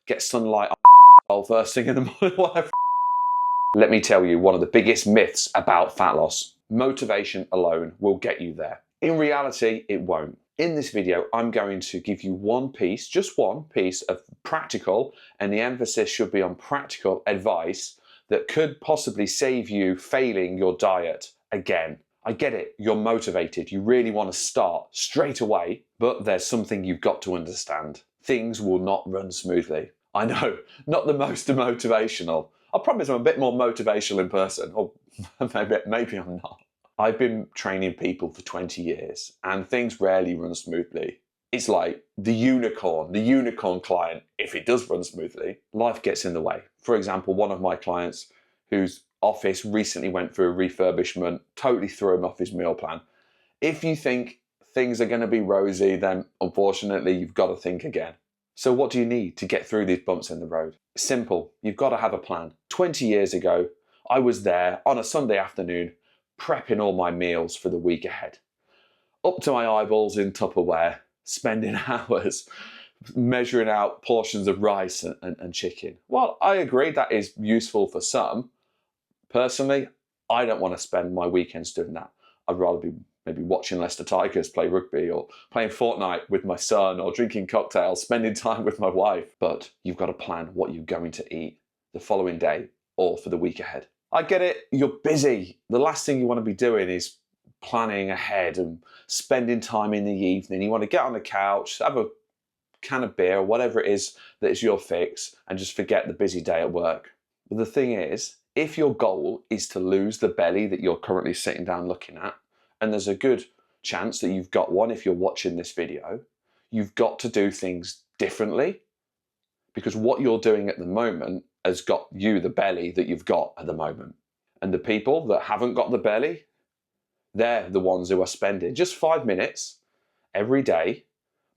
get sunlight on first thing in the morning, whatever. Let me tell you one of the biggest myths about fat loss. Motivation alone will get you there. In reality, it won't. In this video, I'm going to give you one piece, just one piece of practical, and the emphasis should be on practical advice that could possibly save you failing your diet again. I get it, you're motivated, you really want to start straight away, but there's something you've got to understand. Things will not run smoothly. I know, not the most motivational. I promise I'm a bit more motivational in person, or maybe I'm not. I've been training people for 20 years and things rarely run smoothly. It's like the unicorn client, if it does run smoothly, life gets in the way. For example, one of my clients whose office recently went through a refurbishment, totally threw him off his meal plan. If you think things are going to be rosy, then unfortunately you've got to think again. So what do you need to get through these bumps in the road? Simple, you've got to have a plan. 20 years ago, I was there on a Sunday afternoon, prepping all my meals for the week ahead. Up to my eyeballs in Tupperware, spending hours measuring out portions of rice and chicken. Well, I agree that is useful for some. Personally, I don't want to spend my weekends doing that. I'd rather be maybe watching Leicester Tigers play rugby or playing Fortnite with my son or drinking cocktails, spending time with my wife. But you've got to plan what you're going to eat the following day or for the week ahead. I get it, you're busy. The last thing you want to be doing is planning ahead and spending time in the evening. You want to get on the couch, have a can of beer, whatever it is that is your fix, and just forget the busy day at work. But the thing is, if your goal is to lose the belly that you're currently sitting down looking at, and there's a good chance that you've got one if you're watching this video, you've got to do things differently, because what you're doing at the moment has got you the belly that you've got at the moment. And the people that haven't got the belly, they're the ones who are spending just 5 minutes every day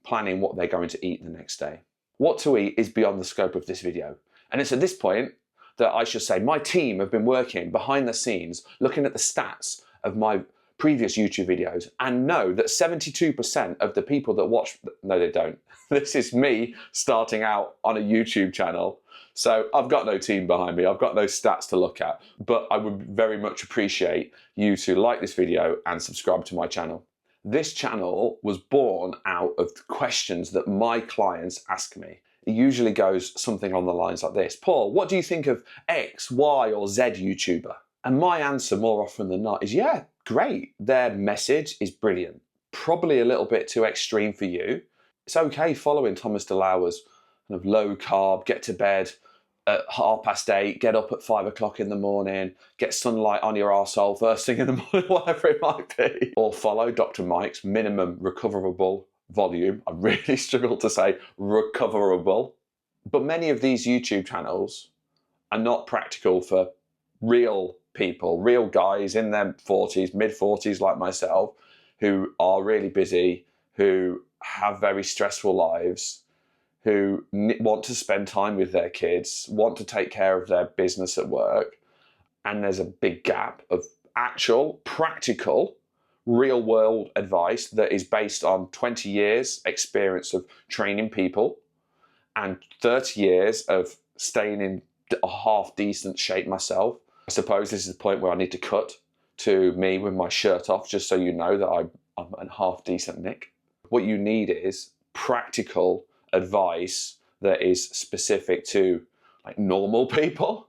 planning what they're going to eat the next day. What to eat is beyond the scope of this video. And it's at this point that I should say my team have been working behind the scenes, looking at the stats of my previous YouTube videos, and know that 72% of the people that watch, no they don't. This is me starting out on a YouTube channel. So I've got no team behind me, I've got no stats to look at, but I would very much appreciate you to like this video and subscribe to my channel. This channel was born out of questions that my clients ask me. It usually goes something on the lines like this: Paul, what do you think of X, Y, or Z YouTuber? And my answer more often than not is, yeah, great. Their message is brilliant. Probably a little bit too extreme for you. It's okay following Thomas DeLauer's kind of low carb, get to bed at 8:30, get up at 5 o'clock in the morning, get sunlight on your arsehole first thing in the morning, whatever it might be. Or follow Dr. Mike's minimum recoverable volume. I really struggle to say recoverable. But many of these YouTube channels are not practical for real people, real guys in their 40s, mid-40s like myself, who are really busy, who have very stressful lives, who want to spend time with their kids, want to take care of their business at work, and there's a big gap of actual, practical, real-world advice that is based on 20 years experience of training people and 30 years of staying in a half-decent shape myself. I suppose this is the point where I need to cut to me with my shirt off, just so you know that I'm a half-decent nick. What you need is practical advice that is specific to like normal people.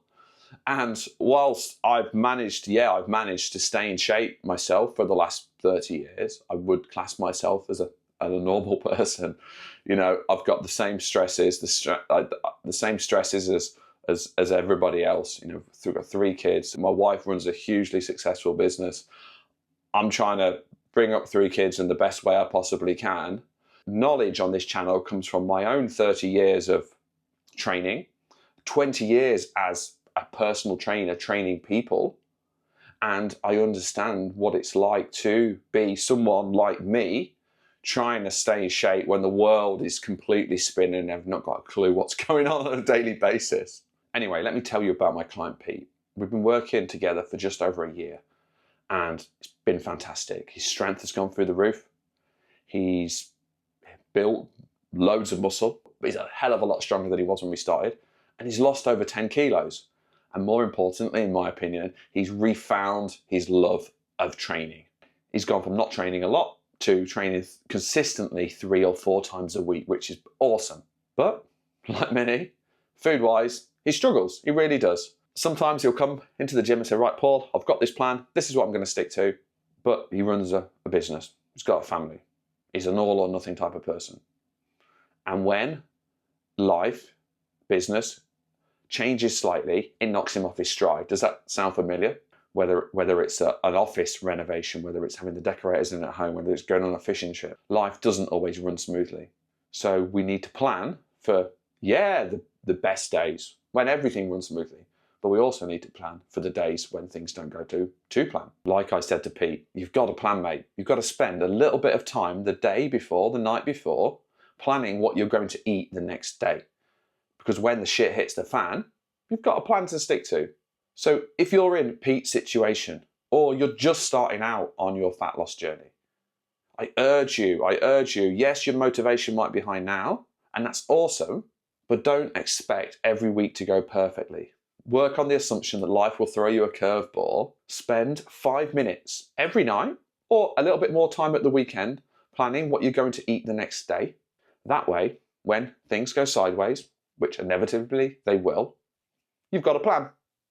And whilst I've managed to stay in shape myself for the last 30 years, I would class myself as a normal person. You know, I've got the same stresses, the same stresses as everybody else. You know, I've got 3 kids. My wife runs a hugely successful business. I'm trying to bring up 3 kids in the best way I possibly can. Knowledge on this channel comes from my own 30 years of training, 20 years as a personal trainer training people, and I understand what it's like to be someone like me trying to stay in shape when the world is completely spinning and I've not got a clue what's going on a daily basis. Anyway, let me tell you about my client Pete. We've been working together for just over a year and it's been fantastic. His strength has gone through the roof. He's built loads of muscle. but he's a hell of a lot stronger than he was when we started. And he's lost over 10 kilos. And more importantly, in my opinion, he's refound his love of training. He's gone from not training a lot to training consistently 3 or 4 times a week, which is awesome. But like many, food-wise, he struggles. He really does. Sometimes he'll come into the gym and say, right, Paul, I've got this plan. This is what I'm going to stick to. But he runs a business. He's got a family. He's an all or nothing type of person. And when life, business, changes slightly, it knocks him off his stride. Does that sound familiar? Whether it's an office renovation, whether it's having the decorators in at home, whether it's going on a fishing trip, life doesn't always run smoothly. So we need to plan for, the best days when everything runs smoothly. But we also need to plan for the days when things don't go to plan. Like I said to Pete, you've got to plan, mate. You've got to spend a little bit of time the day before, the night before, planning what you're going to eat the next day. Because when the shit hits the fan, you've got a plan to stick to. So if you're in Pete's situation, or you're just starting out on your fat loss journey, I urge you, yes, your motivation might be high now, and that's awesome, but don't expect every week to go perfectly. Work on the assumption that life will throw you a curveball. Spend 5 minutes every night, or a little bit more time at the weekend, planning what you're going to eat the next day. That way, when things go sideways, which inevitably they will, you've got a plan.